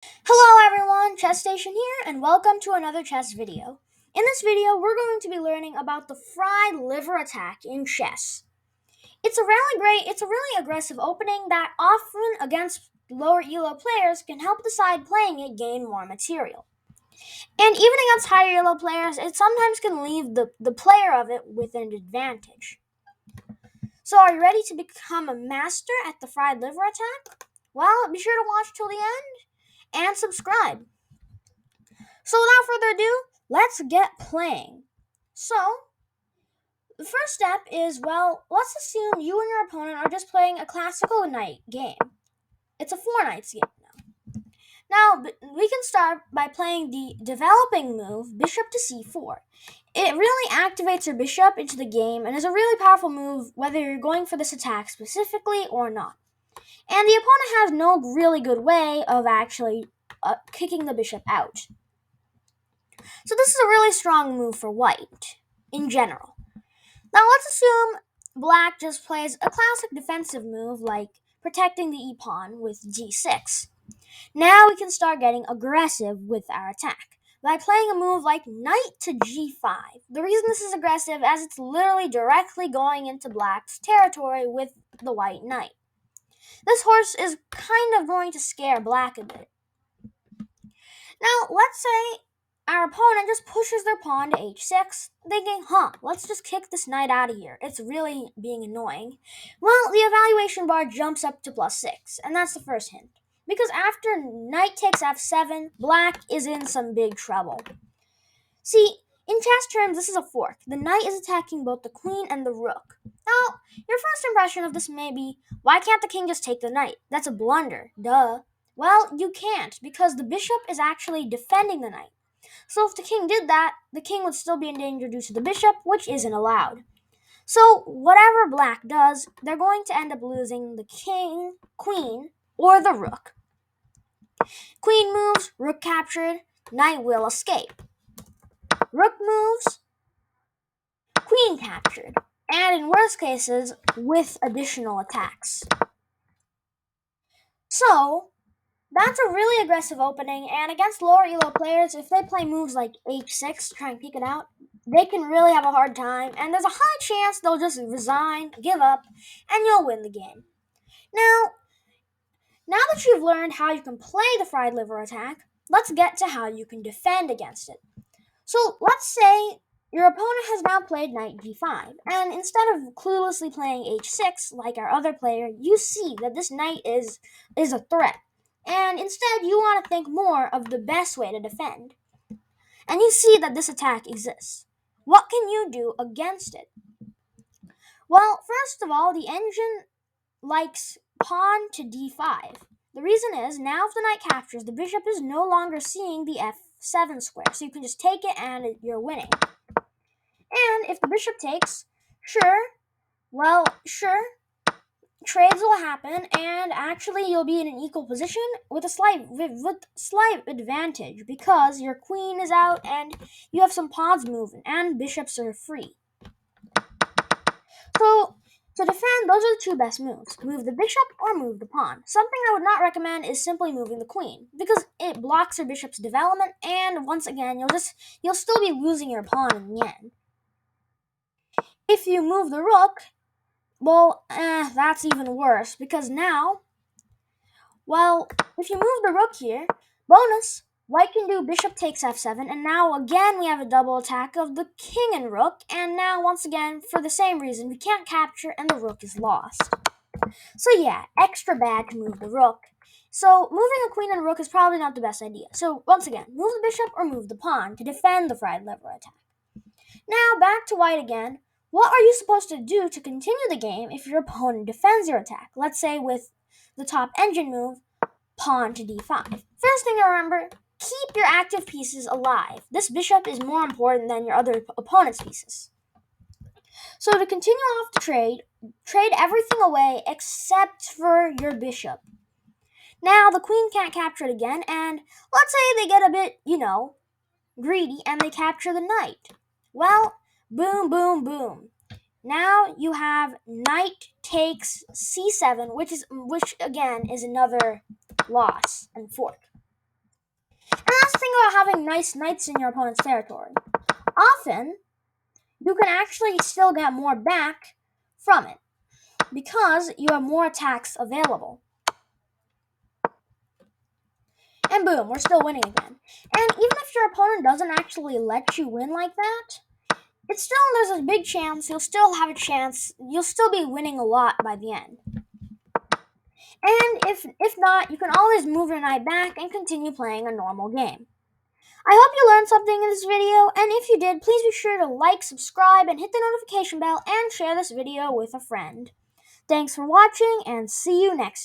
Hello everyone, Chess Station here, and welcome to another chess video. In this video, we're going to be learning about the fried liver attack in chess. It's a really aggressive opening that often against lower elo players can help the side playing it gain more material. And even against higher elo players, it sometimes can leave the player of it with an advantage. So are you ready to become a master at the fried liver attack? Well, be sure to watch till the end and subscribe. So without further ado, let's get playing. So, the first step is, let's assume you and your opponent are just playing a classical knight game. It's a four knights game now. Now, we can start by playing the developing move, bishop to c4. It really activates your bishop into the game and is a really powerful move whether you're going for this attack specifically or not. And the opponent has no really good way of actually kicking the bishop out. So this is a really strong move for white, in general. Now let's assume black just plays a classic defensive move like protecting the e-pawn with g6. Now we can start getting aggressive with our attack by playing a move like knight to g5. The reason this is aggressive as it's literally directly going into black's territory with the white knight. This horse is kind of going to scare black a bit. Now let's say our opponent just pushes their pawn to h6, thinking, let's just kick this knight out of here. It's really being annoying. Well, the evaluation bar jumps up to +6, and that's the first hint. Because after knight takes f7, black is in some big trouble. See, in chess terms, this is a fork. The knight is attacking both the queen and the rook. Now, your first impression of this may be, why can't the king just take the knight? That's a blunder. Duh. Well, you can't, because the bishop is actually defending the knight. So if the king did that, the king would still be in danger due to the bishop, which isn't allowed. So whatever black does, they're going to end up losing the king, queen, or the rook. Queen moves, rook captured, knight will escape. Rook moves, queen captured, and in worst cases, with additional attacks. So, that's a really aggressive opening, and against lower elo players, if they play moves like h6 to try and peek it out, they can really have a hard time, and there's a high chance they'll just resign, give up, and you'll win the game. Now that you've learned how you can play the fried liver attack, let's get to how you can defend against it. So let's say your opponent has now played knight g5, and instead of cluelessly playing h6 like our other player, you see that this knight is a threat. And instead, you want to think more of the best way to defend. And you see that this attack exists. What can you do against it? Well, first of all, the engine likes pawn to d5. The reason is, now if the knight captures, the bishop is no longer seeing the f7 square, so you can just take it and you're winning. And if the bishop takes, sure, trades will happen, and actually you'll be in an equal position with slight advantage because your queen is out and you have some pawns moving and bishops are free. So to defend, those are the two best moves: move the bishop or move the pawn. Something I would not recommend is simply moving the queen because it blocks your bishop's development, and once again you'll still be losing your pawn in the end. If you move the rook, that's even worse because now, if you move the rook here, bonus, white can do bishop takes f7, and now again we have a double attack of the king and rook, and now once again, for the same reason, we can't capture and the rook is lost. So yeah, extra bad to move the rook. So moving a queen and rook is probably not the best idea. So once again, move the bishop or move the pawn to defend the fried liver attack. Now back to white again. What are you supposed to do to continue the game if your opponent defends your attack? Let's say with the top engine move, pawn to d5. First thing to remember, keep your active pieces alive. This bishop is more important than your other opponent's pieces. So to continue off the trade everything away except for your bishop. Now the queen can't capture it again, and let's say they get a bit, greedy and they capture the knight. Well, boom, boom, boom. Now you have knight takes c7, which again is another loss and fork. think about having nice knights in your opponent's territory. Often, you can actually still get more back from it because you have more attacks available. And boom, we're still winning again. And even if your opponent doesn't actually let you win like that, there's a big chance you'll still have a chance. You'll still be winning a lot by the end. And if not, you can always move your knight back and continue playing a normal game. I hope you learned something in this video, and if you did, please be sure to like, subscribe, and hit the notification bell, and share this video with a friend. Thanks for watching, and see you next time.